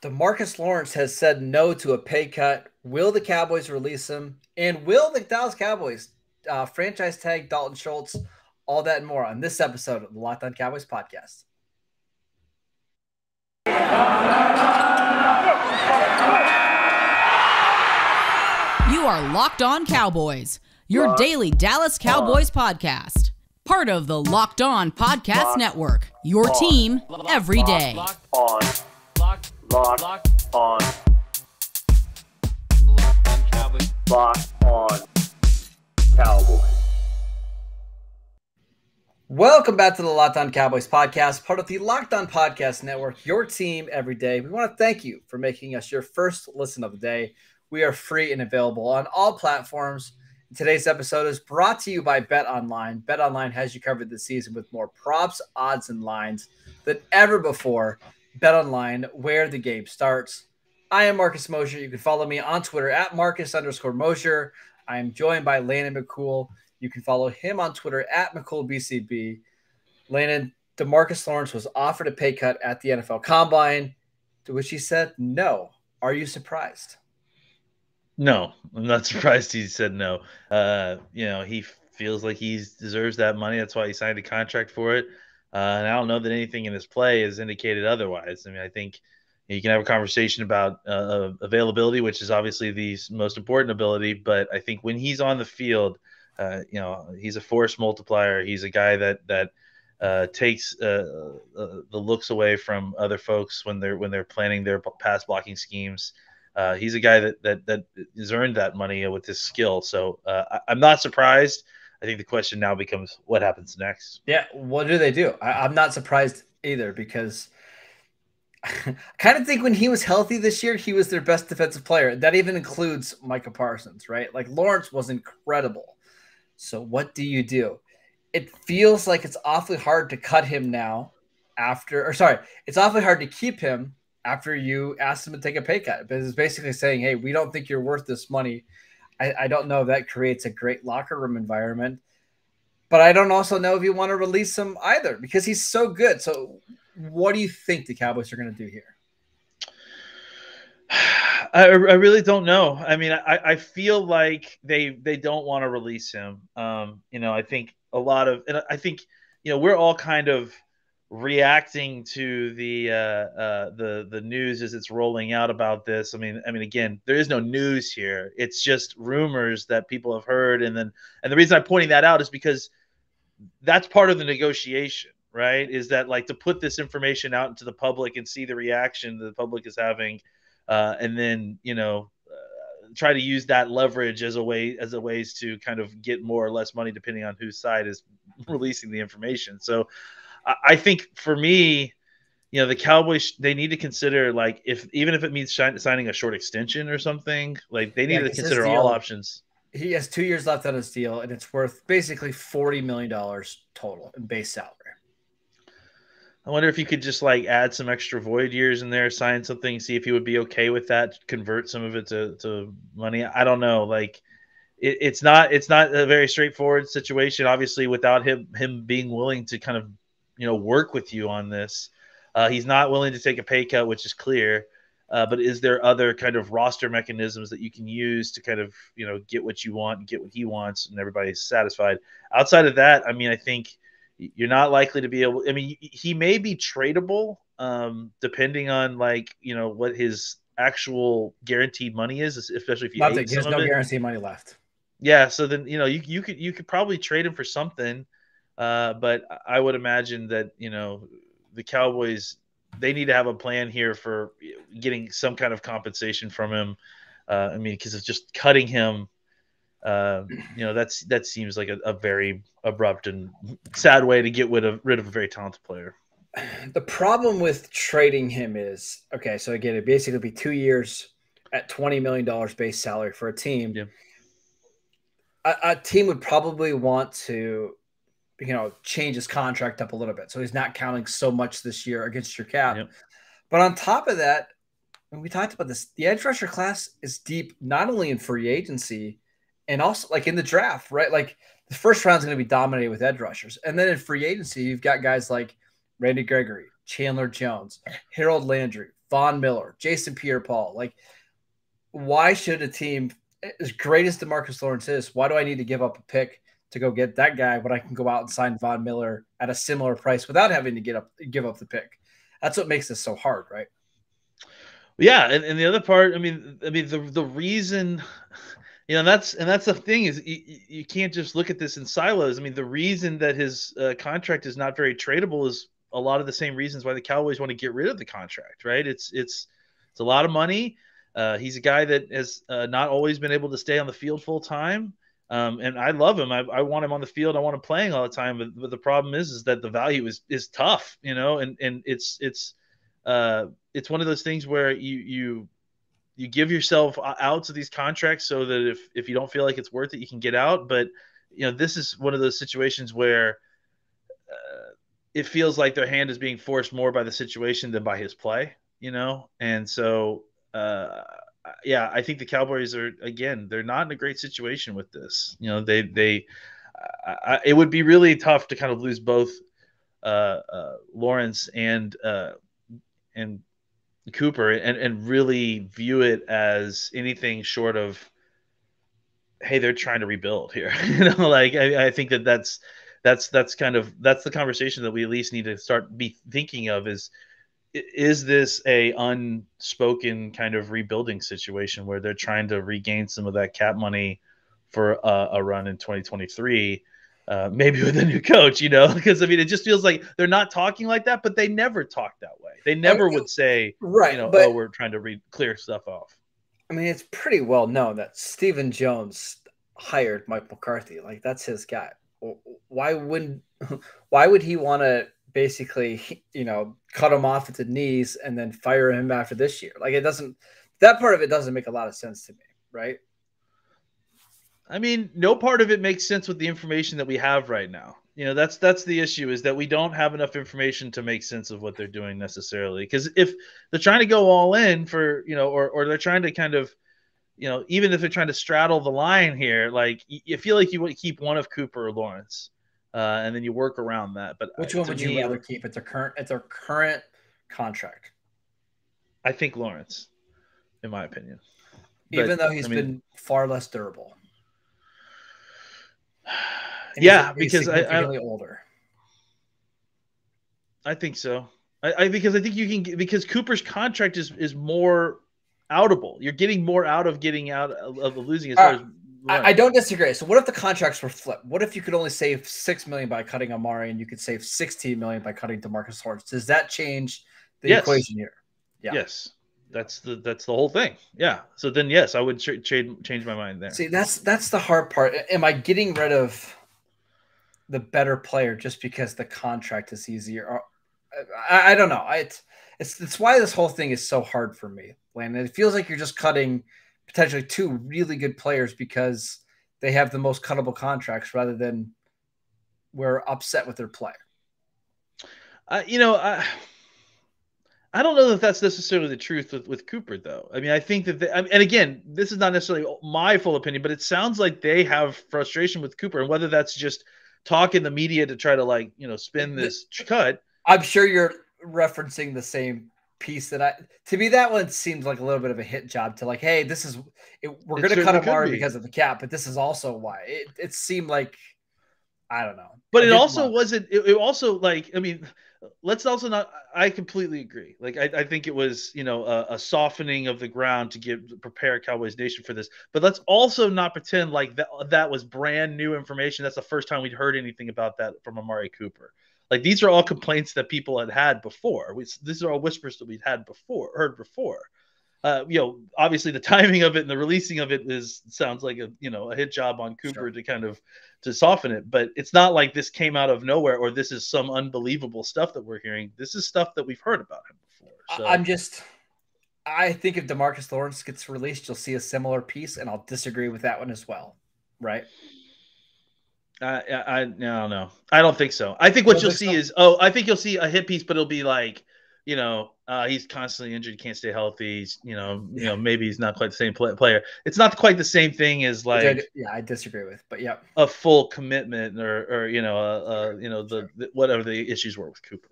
DeMarcus Lawrence has said no to a pay cut. Will the Cowboys release him? And will the Dallas Cowboys franchise tag Dalton Schultz? All that and more on this episode of the Locked On Cowboys Podcast. You are Locked On Cowboys, your daily Dallas Cowboys podcast. Part of the Locked On Podcast Network, your team every day. Locked On Cowboys. Locked On Cowboys. Welcome back to the Locked On Cowboys Podcast, part of the Locked On Podcast Network, your team every day. We want to thank you for making us your first listen of the day. We are free and available on all platforms. Today's episode is brought to you by BetOnline. BetOnline has you covered this season with more props, odds, and lines than ever before. BetOnline, where the game starts. I am Marcus Mosher. You can follow me on Twitter at Marcus_Mosher. I am joined by Landon McCool. You can follow him on Twitter at McCoolBCB. Landon, DeMarcus Lawrence was offered a pay cut at the NFL Combine, to which he said no. Are you surprised? No, I'm not surprised he said no. He feels like he deserves that money. That's why he signed a contract for it. And I don't know that anything in his play has indicated otherwise. I mean, I think you can have a conversation about availability, which is obviously the most important ability. But I think when he's on the field, he's a force multiplier. He's a guy that takes the looks away from other folks when they're planning their pass blocking schemes. He's a guy that has earned that money with his skill. So I'm not surprised. I think the question now becomes what happens next. Yeah, what do they do? I'm not surprised either because I kind of think when he was healthy this year, he was their best defensive player. That even includes Micah Parsons, right? Like Lawrence was incredible. So what do you do? It feels like it's awfully hard to cut him now it's awfully hard to keep him after you asked him to take a pay cut. But it's basically saying, hey, we don't think you're worth this money. I don't know if that creates a great locker room environment. But I don't also know if you want to release him either because he's so good. So what do you think the Cowboys are going to do here? I really don't know. I mean, I feel like they don't want to release him. I think we're all kind of reacting to the news as it's rolling out about this. I mean, again, there is no news here. It's just rumors that people have heard, and the reason I'm pointing that out is because that's part of the negotiation, right? Is that like to put this information out into the public and see the reaction that the public is having, and then try to use that leverage as a ways to kind of get more or less money depending on whose side is releasing the information. So I think for me, the Cowboys, they need to consider even if it means signing a short extension or something, like they need to consider all options. He has 2 years left on his deal, and it's worth basically $40 million total in base salary. I wonder if you could just add some extra void years in there, sign something, see if he would be okay with that, convert some of it to money. I don't know. It's not a very straightforward situation, obviously, without him being willing to kind of, work with you on this. He's not willing to take a pay cut, which is clear. But is there other kind of roster mechanisms that you can use to kind of, get what you want and get what he wants and everybody's satisfied? Outside of that, I mean, I think you're not likely to be able – I mean, he may be tradable depending on, what his actual guaranteed money is, especially if you ate some of it. There's no guaranteed money left. Yeah, so then, you could probably trade him for something. But I would imagine that, the Cowboys, they need to have a plan here for getting some kind of compensation from him. Because it's just cutting him, that seems like a very abrupt and sad way to get rid of a very talented player. The problem with trading him is, okay, so again, it'd basically be 2 years at $20 million base salary for a team. Yeah. A team would probably want to, change his contract up a little bit. So he's not counting so much this year against your cap. Yep. But on top of that, when we talked about this, the edge rusher class is deep, not only in free agency and also in the draft, right? The first round is going to be dominated with edge rushers. And then in free agency, you've got guys like Randy Gregory, Chandler Jones, Harold Landry, Von Miller, Jason Pierre-Paul. Like, why should a team, as great as DeMarcus Lawrence is, why do I need to give up a pick to go get that guy when I can go out and sign Von Miller at a similar price without having to give up the pick? That's what makes this so hard, right? Yeah, and the other part, I mean, the reason, that's the thing is you can't just look at this in silos. I mean, the reason that his contract is not very tradable is a lot of the same reasons why the Cowboys want to get rid of the contract, right? It's a lot of money. He's a guy that has not always been able to stay on the field full time. And I love him. I want him on the field. I want him playing all the time. But the problem is that the value is tough, and it's one of those things where you give yourself out to these contracts so that if you don't feel like it's worth it, you can get out. But, this is one of those situations where it feels like their hand is being forced more by the situation than by his play, And so, I think the Cowboys are, again, they're not in a great situation with this. It would be really tough to kind of lose both Lawrence and Cooper and really view it as anything short of, hey, they're trying to rebuild here. I think that's the conversation that we at least need to start be thinking of is this a unspoken kind of rebuilding situation where they're trying to regain some of that cap money for a run in 2023, maybe with a new coach, because it just feels like they're not talking like that, but they never talk that way. They never would say, right, we're trying to clear stuff off. I mean, it's pretty well known that Stephen Jones hired Mike McCarthy. Like, that's his guy. Why would he want to basically, cut him off at the knees and then fire him after this year? Like, that part of it doesn't make a lot of sense to me, right? I mean, no part of it makes sense with the information that we have right now. That's the issue, is that we don't have enough information to make sense of what they're doing necessarily. Because if they're trying to go all in for, or they're trying to kind of, even if they're trying to straddle the line here, like, you feel like you would keep one of Cooper or Lawrence, and then you work around that. But which one would you rather keep at their current contract? I think Lawrence, in my opinion. Even though he's been far less durable. Yeah, because significantly older. I think so. Because I think you can, because Cooper's contract is more outable. You're getting more out of getting out of losing as far as. I don't disagree. So what if the contracts were flipped? What if you could only save $6 million by cutting Amari and you could save $16 million by cutting DeMarcus Lawrence? Does that change the equation here? Yeah. Yes. That's the whole thing. Yeah. So then, yes, I would change my mind there. See, that's the hard part. Am I getting rid of the better player just because the contract is easier? Or, I don't know. It's why this whole thing is so hard for me, Landon. It feels like you're just cutting potentially two really good players because they have the most cuttable contracts rather than we're upset with their play. I don't know that that's necessarily the truth with Cooper, though. I mean, I think that and again, this is not necessarily my full opinion, but it sounds like they have frustration with Cooper, and whether that's just talk in the media to try to spin this cut. I'm sure you're referencing the same piece to me, that one seems like a little bit of a hit job to hey, this is we're going to cut Amari because of the cap, but this is also why it seemed like, I don't know. But it also wasn't. It also let's also not. I completely agree. I think it was a softening of the ground to prepare Cowboys Nation for this. But let's also not pretend like that was brand new information. That's the first time we'd heard anything about that from Amari Cooper. These are all complaints that people had before. These are all whispers that we'd heard before. Obviously the timing of it and the releasing of it sounds like a hit job on Cooper to kind of to soften it, but it's not like this came out of nowhere or this is some unbelievable stuff that we're hearing. This is stuff that we've heard about him before. So. I think if DeMarcus Lawrence gets released, you'll see a similar piece, and I'll disagree with that one as well. Right? I don't know. I don't think so. I think what you'll see is I think you'll see a hit piece, but it'll be he's constantly injured, can't stay healthy. He's, maybe he's not quite the same player. It's not quite the same thing as I disagree with, but yeah, a full commitment or whatever the issues were with Cooper.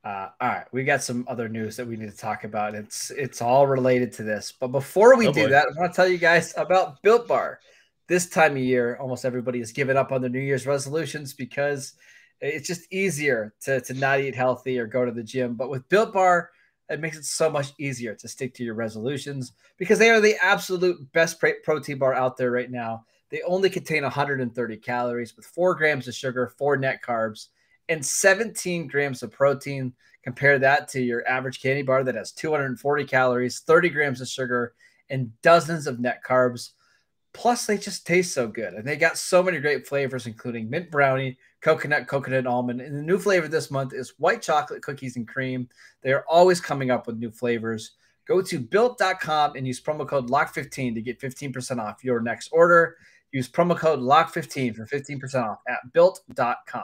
All right, we got some other news that we need to talk about. It's all related to this. But before we do that, I want to tell you guys about Built Bar. This time of year, almost everybody has given up on their New Year's resolutions because it's just easier to not eat healthy or go to the gym. But with Built Bar, it makes it so much easier to stick to your resolutions because they are the absolute best protein bar out there right now. They only contain 130 calories with 4 grams of sugar, 4 net carbs, and 17 grams of protein. Compare that to your average candy bar that has 240 calories, 30 grams of sugar, and dozens of net carbs. Plus, they just taste so good. And they got so many great flavors, including mint brownie, coconut almond. And the new flavor this month is white chocolate cookies and cream. They are always coming up with new flavors. Go to built.com and use promo code LOCK15 to get 15% off your next order. Use promo code LOCK15 for 15% off at built.com.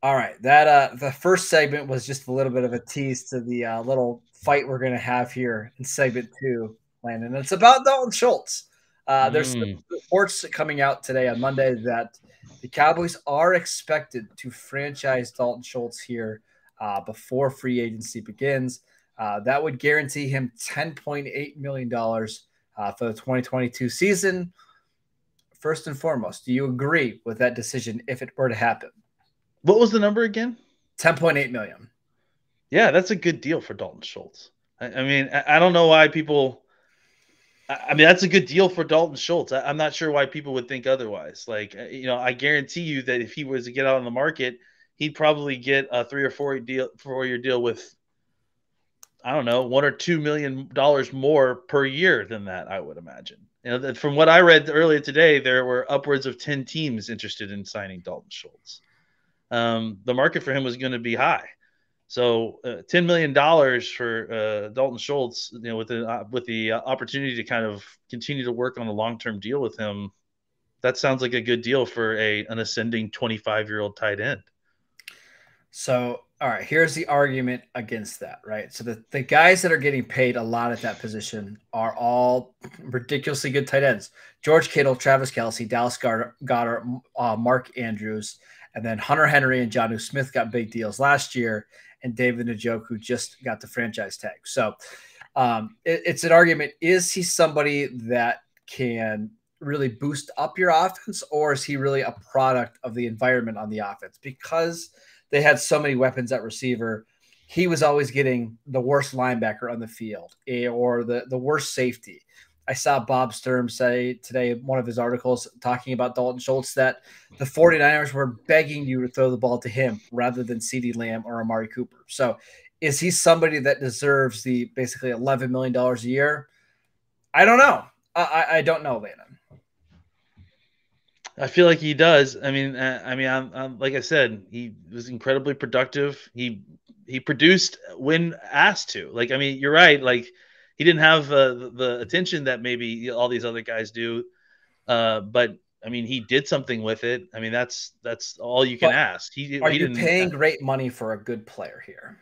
All right, that the first segment was just a little bit of a tease to the little fight we're going to have here in segment 2, Landon. It's about Dalton Schultz. There's some reports coming out today on Monday that the Cowboys are expected to franchise Dalton Schultz here before free agency begins. That would guarantee him $10.8 million for the 2022 season. First and foremost, do you agree with that decision if it were to happen? What was the number again? $10.8 million. Yeah, that's a good deal for Dalton Schultz. I mean, I don't know why people – I mean, that's a good deal for Dalton Schultz. I'm not sure why people would think otherwise. Like, I guarantee you that if he was to get out on the market, he'd probably get a 3 or 4 year deal with, I don't know, $1 or $2 million more per year than that, I would imagine. From what I read earlier today, there were upwards of 10 teams interested in signing Dalton Schultz. The market for him was going to be high. So $10 million for Dalton Schultz, with the opportunity to kind of continue to work on a long-term deal with him, that sounds like a good deal for an ascending 25-year-old tight end. So, all right, here's the argument against that, right? So the guys that are getting paid a lot at that position are all ridiculously good tight ends. George Kittle, Travis Kelce, Dallas Goedert, Mark Andrews, and then Hunter Henry and Jonnu Smith got big deals last year, and David Njoku just got the franchise tag. So it's an argument. Is he somebody that can really boost up your offense, or is he really a product of the environment on the offense? Because they had so many weapons at receiver, he was always getting the worst linebacker on the field or the worst safety. I saw Bob Sturm say today in one of his articles talking about Dalton Schultz that the 49ers were begging you to throw the ball to him rather than CeeDee Lamb or Amari Cooper. So is he somebody that deserves the basically $11 million a year? I don't know. I don't know, Landon. I feel like he does. I'm like I said, he was incredibly productive. He produced when asked to. You're right. Like, he didn't have the attention that maybe all these other guys do, but he did something with it. That's all you can ask. Are you paying great money for a good player here?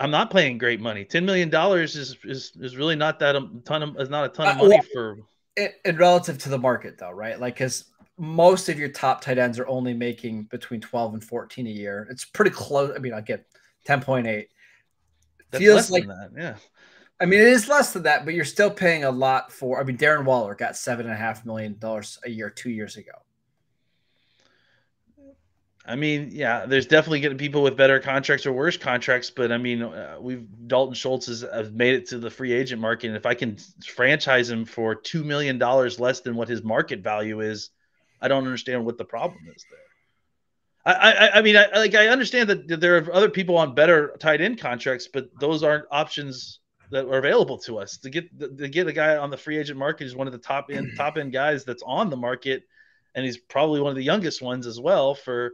I'm not paying great money. $10 million is really not that is not a ton of money for. And relative to the market, though, right? Like, because most of your top tight ends are only making between 12 and 14 a year. It's pretty close. I get 10.8. Feels less like than that, yeah. It is less than that, but you're still paying a lot for. Darren Waller got $7.5 million a year 2 years ago. Yeah, there's definitely getting people with better contracts or worse contracts, but Dalton Schultz has made it to the free agent market, and if I can franchise him for $2 million less than what his market value is, I don't understand what the problem is there. I understand that there are other people on better tight end contracts, but those aren't options that are available to us. To get a guy on the free agent market is one of the top end guys that's on the market, and he's probably one of the youngest ones as well for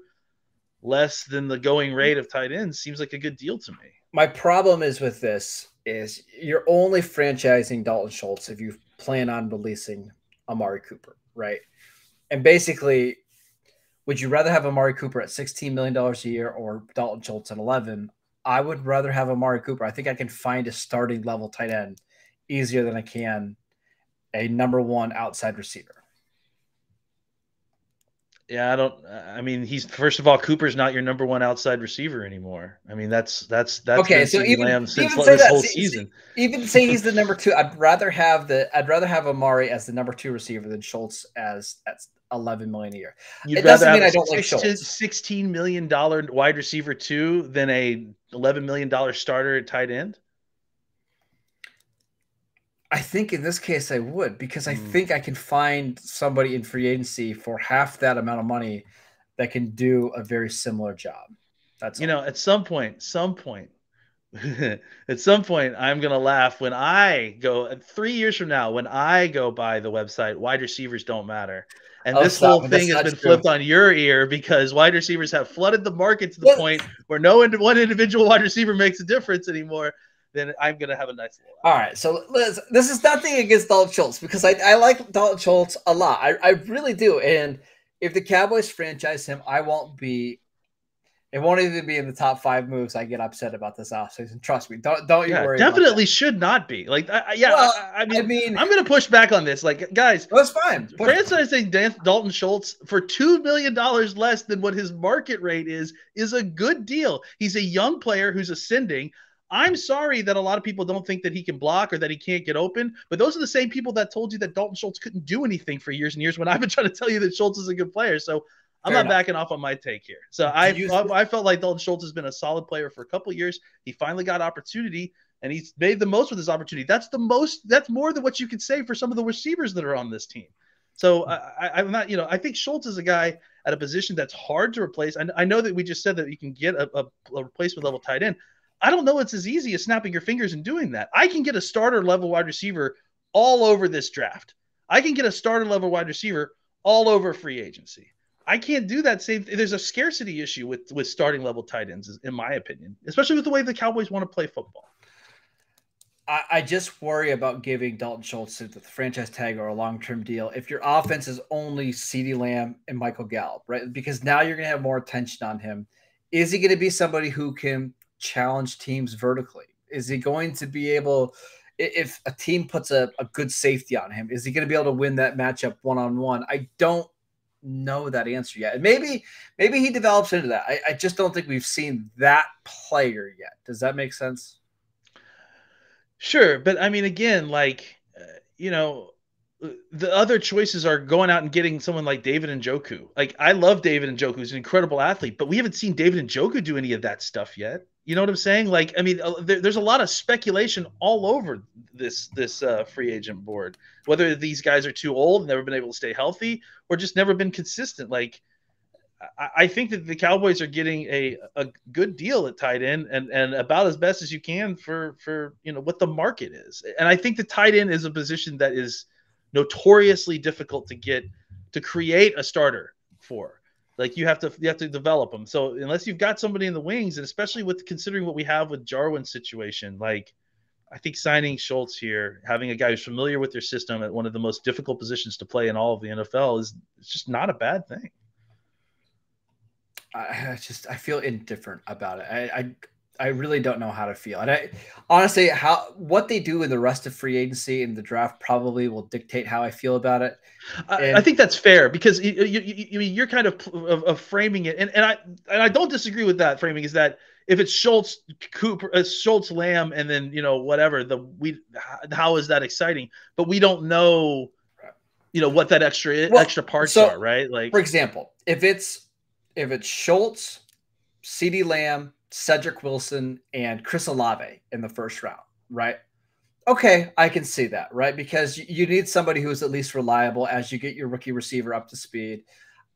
less than the going rate of tight ends. Seems like a good deal to me. My problem is with this is you're only franchising Dalton Schultz if you plan on releasing Amari Cooper, right? And basically, would you rather have Amari Cooper at $16 million a year or Dalton Schultz at 11? I would rather have Amari Cooper. I think I can find a starting level tight end easier than I can a number one outside receiver. Yeah, I mean, he's first of all, Cooper's not your number one outside receiver anymore. I mean, that's Okay, been so CeeDee Lamb since even say this that, whole season. even say he's the number two. I'd rather have Amari as the number two receiver than Schultz as $11 million a year. You'd It rather doesn't have mean a I don't like Schultz. $16 million wide receiver two than a $11 million starter at tight end. I think in this case I would, because I think I can find somebody in free agency for half that amount of money that can do a very similar job. That's at some point, at some point, I'm going to laugh when I go 3 years from now, when I go by the website, wide receivers don't matter. And this whole thing has been flipped on your ear because wide receivers have flooded the market to the point where one individual wide receiver makes a difference anymore. Then I'm going to have a nice little. All right. So this is nothing against Dalton Schultz, because I like Dalton Schultz a lot. I really do. And if the Cowboys franchise him, it won't even be in the top 5 moves I get upset about this offseason. Trust me. Don't you worry. Definitely should not be. Like, I mean, I'm going to push back on this. Like, guys, that's fine. Franchising Dalton Schultz for $2 million less than what his market rate is a good deal. He's a young player who's ascending. I'm sorry that a lot of people don't think that he can block or that he can't get open, but those are the same people that told you that Dalton Schultz couldn't do anything for years and years when I've been trying to tell you that Schultz is a good player. So I'm not backing off on my take here. So I felt like Dalton Schultz has been a solid player for a couple of years. He finally got opportunity, and he's made the most with his opportunity. That's more than what you could say for some of the receivers that are on this team. So I'm not, I think Schultz is a guy at a position that's hard to replace. I know that we just said that you can get a replacement level tight end. I don't know it's as easy as snapping your fingers and doing that. I can get a starter level wide receiver all over this draft. I can get a starter level wide receiver all over free agency. I can't do that. There's a scarcity issue with starting level tight ends, in my opinion, especially with the way the Cowboys want to play football. I just worry about giving Dalton Schultz the franchise tag or a long-term deal if your offense is only CeeDee Lamb and Michael Gallup, right? Because now you're going to have more attention on him. Is he going to be somebody who can challenge teams vertically? Is he going to be able, if a team puts a good safety on him, is he going to be able to win that matchup one-on-one? I don't know that answer yet. And maybe he develops into that. I just don't think we've seen that player yet. Does that make sense? Sure. But I mean, again, the other choices are going out and getting someone like David Njoku. Like, I love David Njoku. He's an incredible athlete, but we haven't seen David Njoku do any of that stuff yet. You know what I'm saying? Like, I mean, there's a lot of speculation all over this free agent board, whether these guys are too old, never been able to stay healthy, or just never been consistent. Like, I think that the Cowboys are getting a good deal at tight end and about as best as you can for what the market is. And I think the tight end is a position that is notoriously difficult to create a starter for. Like, you have to develop them. So unless you've got somebody in the wings, and especially with considering what we have with Jarwin's situation, like, I think signing Schultz here, having a guy who's familiar with your system at one of the most difficult positions to play in all of the NFL is just not a bad thing. I feel indifferent about it. I really don't know how to feel. And I honestly, what they do in the rest of free agency and the draft probably will dictate how I feel about it. I think that's fair, because you're kind of framing it, and I don't disagree with that framing. Is that if it's Schultz, Cooper, Schultz, Lamb, and then whatever, how is that exciting? But we don't know, what that extra parts are, right? Like, for example, if it's Schultz, CeeDee Lamb, Cedric Wilson, and Chris Olave in the first round, right? Okay, I can see that, right? Because you need somebody who's at least reliable as you get your rookie receiver up to speed.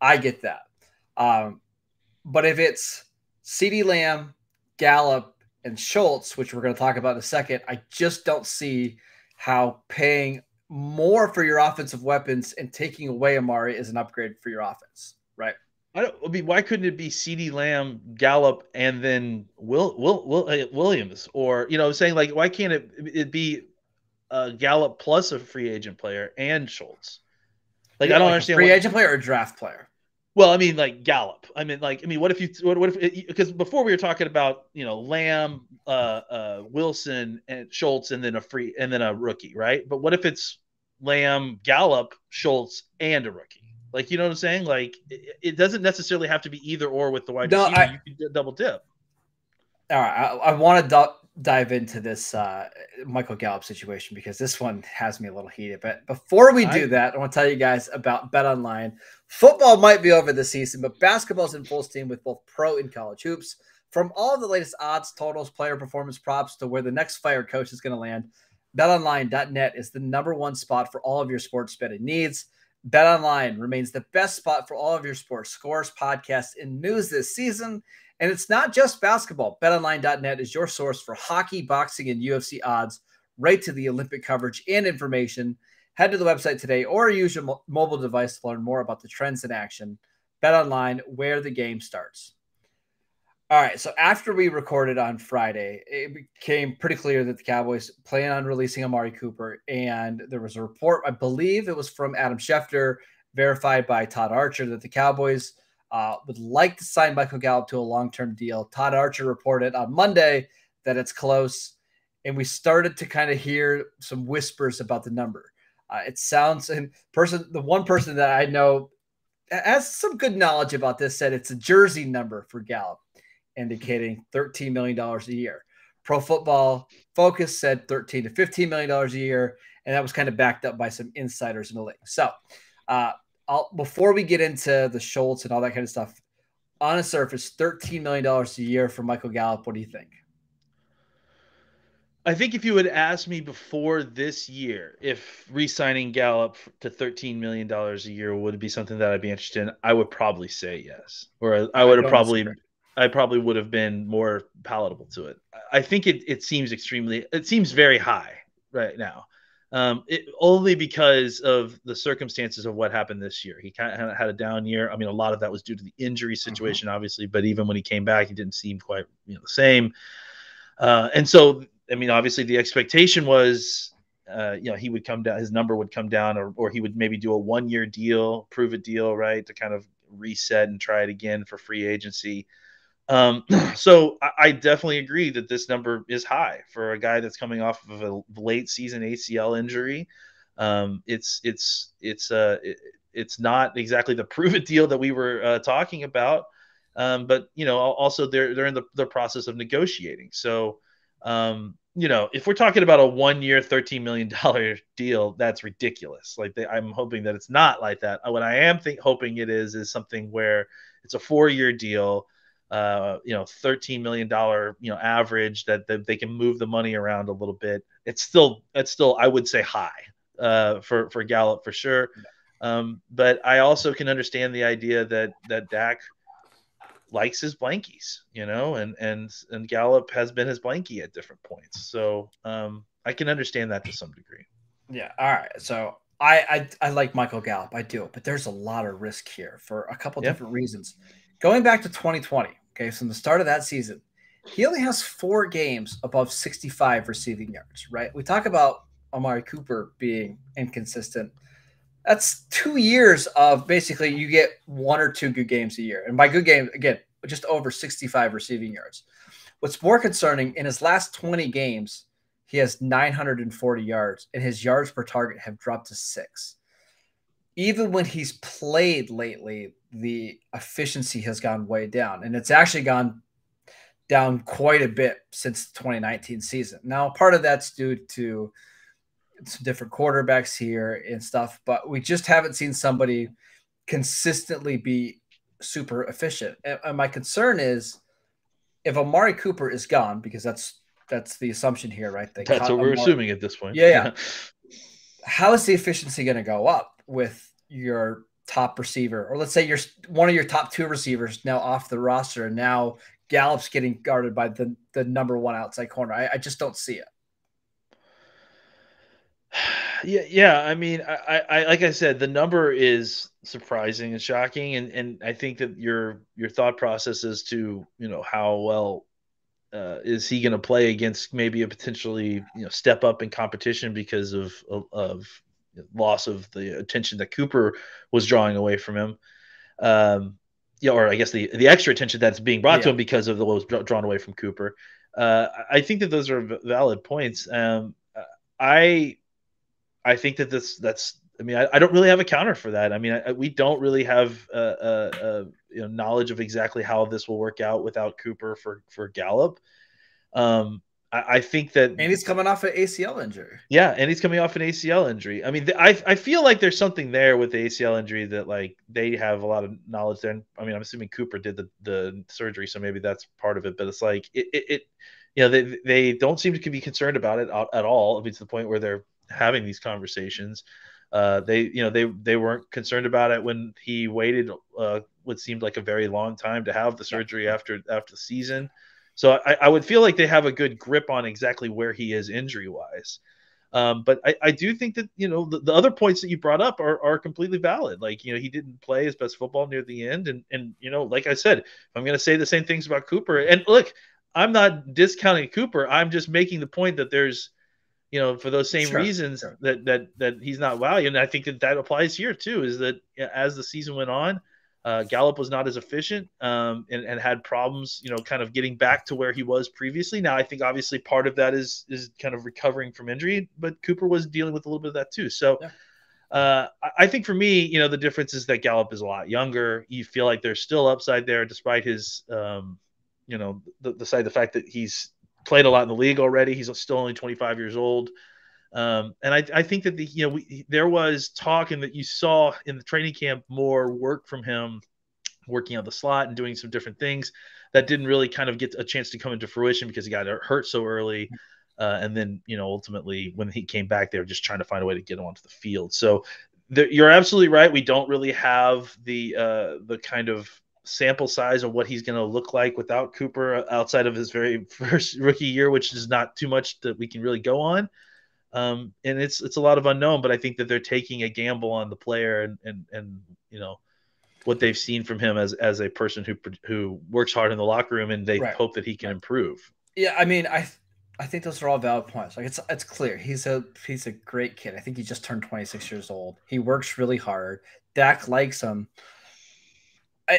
I get that. But if it's CeeDee Lamb, Gallup, and Schultz, which we're going to talk about in a second, I just don't see how paying more for your offensive weapons and taking away Amari is an upgrade for your offense, right? Why couldn't it be CeeDee Lamb, Gallup, and then Williams? Or, saying, like, why can't it be Gallup plus a free agent player and Schultz? Like, I don't understand. Free agent player or draft player? Well, I mean, like, Gallup. What if because before we were talking about, Lamb, Wilson, and Schultz, and then a rookie, right? But what if it's Lamb, Gallup, Schultz, and a rookie? Like, you know what I'm saying? Like, it doesn't necessarily have to be either or with the wide No, receiver. You can double dip. All right, I want to dive into this Michael Gallup situation because this one has me a little heated. But before we do that, I want to tell you guys about BetOnline. Football might be over this season, but basketball's in full steam with both pro and college hoops. From all of the latest odds, totals, player performance props to where the next fired coach is going to land, BetOnline.net is the #1 spot for all of your sports betting needs. BetOnline remains the best spot for all of your sports scores, podcasts, and news this season. And it's not just basketball. BetOnline.net is your source for hockey, boxing, and UFC odds, right to the Olympic coverage and information. Head to the website today or use your mobile device to learn more about the trends in action. BetOnline, where the game starts. All right, so after we recorded on Friday, it became pretty clear that the Cowboys plan on releasing Amari Cooper, and there was a report, I believe it was from Adam Schefter, verified by Todd Archer, that the Cowboys would like to sign Michael Gallup to a long-term deal. Todd Archer reported on Monday that it's close, and we started to kind of hear some whispers about the number. It sounds, and the one person that I know has some good knowledge about this said it's a jersey number for Gallup, indicating $13 million a year. Pro Football Focus said $13 to $15 million a year, and that was kind of backed up by some insiders in the league. So before we get into the Schultz and all that kind of stuff, on the surface, $13 million a year for Michael Gallup, what do you think? I think if you had asked me before this year if re-signing Gallup to $13 million a year would be something that I'd be interested in, I would probably say yes. Or I probably would have been more palatable to it. I think it seems very high right now. Only because of the circumstances of what happened this year. He kind of had a down year. I mean, a lot of that was due to the injury situation, obviously, but even when he came back, he didn't seem quite the same. And so, I mean, obviously the expectation was, he would come down, his number would come down, or he would maybe do a 1-year deal, prove a deal, right, to kind of reset and try it again for free agency. So I definitely agree that this number is high for a guy that's coming off of a late season ACL injury. It's not exactly the prove it deal that we were talking about. But also they're in the process of negotiating. So, if we're talking about a 1-year, $13 million deal, that's ridiculous. Like I'm hoping that it's not like that. What I am hoping it is something where it's a 4-year deal. $13 million, average that they can move the money around a little bit. It's still, I would say high, for Gallup for sure. But I also can understand the idea that Dak likes his blankies, and Gallup has been his blankie at different points. So, I can understand that to some degree. Yeah. All right. So I like Michael Gallup. I do, but there's a lot of risk here for a couple different reasons. Going back to 2020, okay, from the start of that season, he only has 4 games above 65 receiving yards, right? We talk about Amari Cooper being inconsistent. That's 2 years of basically you get 1 or 2 good games a year. And by good games, again, just over 65 receiving yards. What's more concerning, in his last 20 games, he has 940 yards, and his yards per target have dropped to 6. Even when he's played lately, the efficiency has gone way down, and it's actually gone down quite a bit since the 2019 season. Now, part of that's due to some different quarterbacks here and stuff, but we just haven't seen somebody consistently be super efficient. And my concern is if Amari Cooper is gone, because that's the assumption here, right? That's what we're assuming at this point. Yeah. How is the efficiency going to go up with your top receiver, or let's say you're one of your top 2 receivers now off the roster, and now Gallup's getting guarded by the #1 outside corner? I just don't see it. Yeah. I mean, I like I said, the number is surprising and shocking, and I think that your thought process as to how well is he going to play against maybe a potentially step up in competition because of loss of the attention that Cooper was drawing away from him. Or I guess the extra attention that's being brought to him because of what was drawn away from Cooper. I think that those are valid points. I think that that's I mean, I don't really have a counter for that. I mean, we don't really have knowledge of exactly how this will work out without Cooper for Gallup. I think that, and he's coming off an ACL injury. Yeah, and he's coming off an ACL injury. I mean, I feel like there's something there with the ACL injury that like they have a lot of knowledge there. And, I mean, I'm assuming Cooper did the surgery, so maybe that's part of it. But it's like they don't seem to be concerned about it at all. I mean, to the point where they're having these conversations. They weren't concerned about it when he waited what seemed like a very long time to have the surgery after the season. So I would feel like they have a good grip on exactly where he is injury wise. But I do think that, the other points that you brought up are completely valid. Like, he didn't play his best football near the end. And like I said, I'm going to say the same things about Cooper. And look, I'm not discounting Cooper. I'm just making the point that there's, for those same reasons that he's not valued. And I think that applies here too, is that as the season went on, Gallup was not as efficient and had problems, kind of getting back to where he was previously. Now, I think obviously part of that is kind of recovering from injury, but Cooper was dealing with a little bit of that too. So I think for me, the difference is that Gallup is a lot younger. You feel like there's still upside there despite his, the fact that he's played a lot in the league already. He's still only 25 years old. And I think that there was talk and that you saw in the training camp more work from him working on the slot and doing some different things that didn't really kind of get a chance to come into fruition because he got hurt so early. And then, ultimately when he came back, they were just trying to find a way to get him onto the field. So you're absolutely right. We don't really have the kind of sample size of what he's going to look like without Cooper outside of his very first rookie year, which is not too much that we can really go on. And it's a lot of unknown, but I think that they're taking a gamble on the player and what they've seen from him as a person who works hard in the locker room, and they hope that he can improve. Yeah, I mean, I think those are all valid points. Like it's clear he's a great kid. I think he just turned 26 years old. He works really hard. Dak likes him.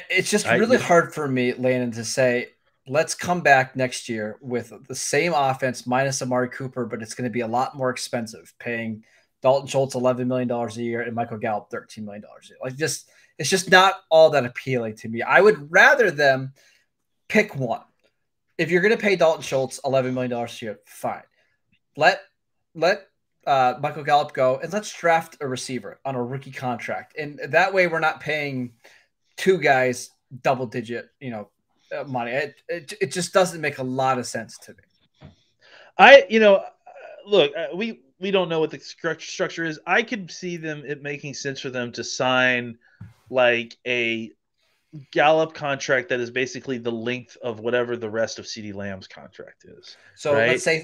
It's just really hard for me, Landon, to say, let's come back next year with the same offense minus Amari Cooper, but it's going to be a lot more expensive, paying Dalton Schultz $11 million a year and Michael Gallup $13 million a year. Like, it's just not all that appealing to me. I would rather them pick one. If you're going to pay Dalton Schultz $11 million a year, fine. Let Michael Gallup go, and let's draft a receiver on a rookie contract. And that way we're not paying two guys double-digit, money. It just doesn't make a lot of sense to me. Look, we don't know what the structure is. I could see it making sense for them to sign like a Gallup contract that is basically the length of whatever the rest of CeeDee Lamb's contract is. So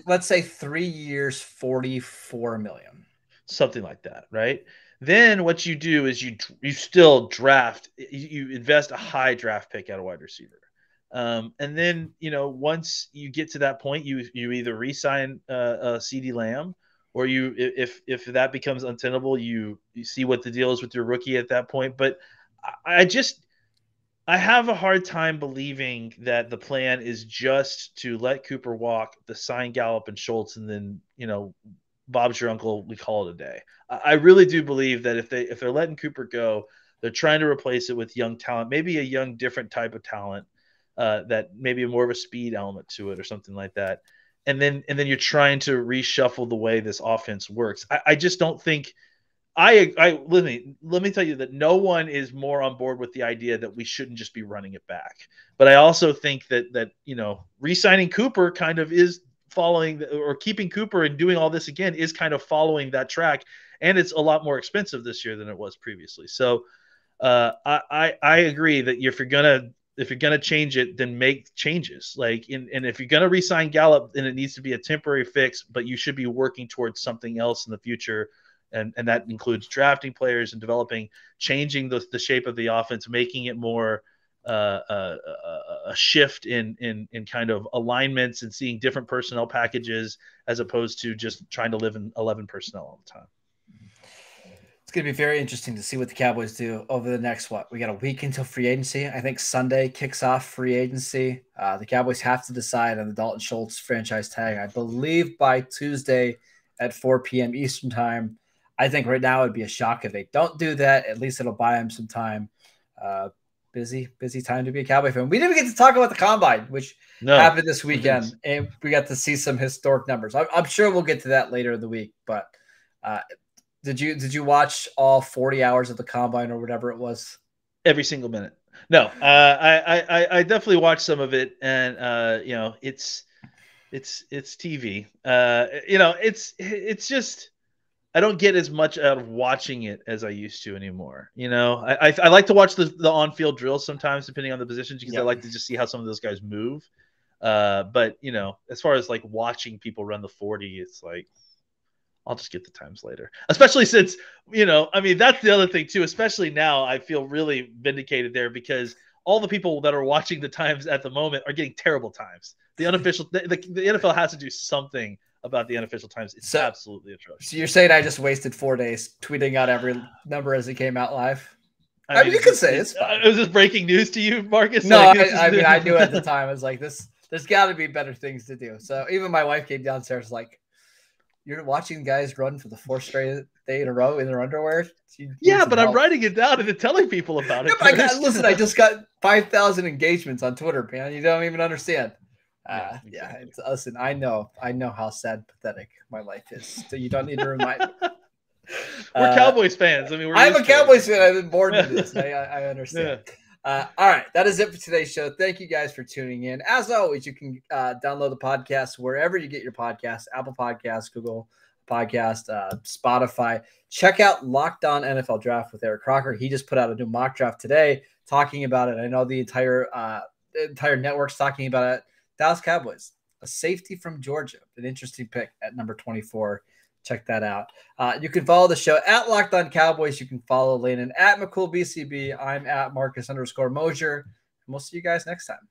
let's say 3 years, $44 million, something like that, right? Then what you do is you still draft, you invest a high draft pick at a wide receiver. And then, once you get to that point, you either re-sign CeeDee Lamb, or if that becomes untenable, you see what the deal is with your rookie at that point. But I have a hard time believing that the plan is just to let Cooper walk, to sign Gallup and Schultz, and then, Bob's your uncle, we call it a day. I really do believe that if they're letting Cooper go, they're trying to replace it with young talent, maybe a young, different type of talent. That maybe more of a speed element to it or something like that. And then you're trying to reshuffle the way this offense works. I just don't think let me tell you that no one is more on board with the idea that we shouldn't just be running it back. But I also think that re-signing Cooper kind of is following, or keeping Cooper and doing all this again is kind of following that track. And it's a lot more expensive this year than it was previously. So I agree that if you're gonna change it, then make changes. And if you're gonna re-sign Gallup, then it needs to be a temporary fix, but you should be working towards something else in the future, and that includes drafting players and changing the shape of the offense, making it more a shift in kind of alignments and seeing different personnel packages as opposed to just trying to live in 11 personnel all the time. It's going to be very interesting to see what the Cowboys do over the next, we got a week until free agency. I think Sunday kicks off free agency. The Cowboys have to decide on the Dalton Schultz franchise tag, I believe, by Tuesday at 4 p.m. Eastern time. I think right now it'd be a shock if they don't do that. At least it'll buy them some time. Busy time to be a Cowboy fan. We didn't get to talk about the Combine, which happened this weekend, and we got to see some historic numbers. I'm sure we'll get to that later in the week. But did you watch all 40 hours of the Combine or whatever it was? Every single minute. No, I definitely watched some of it, and it's TV. It's just I don't get as much out of watching it as I used to anymore. I like to watch the on-field drills sometimes, depending on the positions, because I like to just see how some of those guys move. But as far as like watching people run the 40, it's like I'll just get the times later. Especially since that's the other thing too. Especially now, I feel really vindicated there because all the people that are watching the times at the moment are getting terrible times. The unofficial, the NFL has to do something about the unofficial times. It's absolutely atrocious. So you're saying I just wasted 4 days tweeting out every number as it came out live? I mean, you can say it's fine. Was this breaking news to you, Marcus? No, I knew at the time. I was like, there's got to be better things to do. So even my wife came downstairs like, you're watching guys run for the 4th straight day in a row in their underwear? Yeah, but I'm writing it down and then telling people about it. Listen, I just got 5,000 engagements on Twitter, man. You don't even understand. Listen, I know how sad, pathetic my life is. So you don't need to remind me. We're Cowboys fans. I mean, I'm a Cowboys fan. I've been born in this. I understand. Yeah. All right, that is it for today's show. Thank you guys for tuning in. As always, you can download the podcast wherever you get your podcasts: Apple Podcasts, Google Podcast, Spotify. Check out Locked On NFL Draft with Eric Crocker. He just put out a new mock draft today, talking about it. I know the entire network's talking about it. Dallas Cowboys, a safety from Georgia, an interesting pick at number 24. Check that out. You can follow the show at Locked On Cowboys. You can follow Landon at McCool BCB. I'm at Marcus _Mosher. And we'll see you guys next time.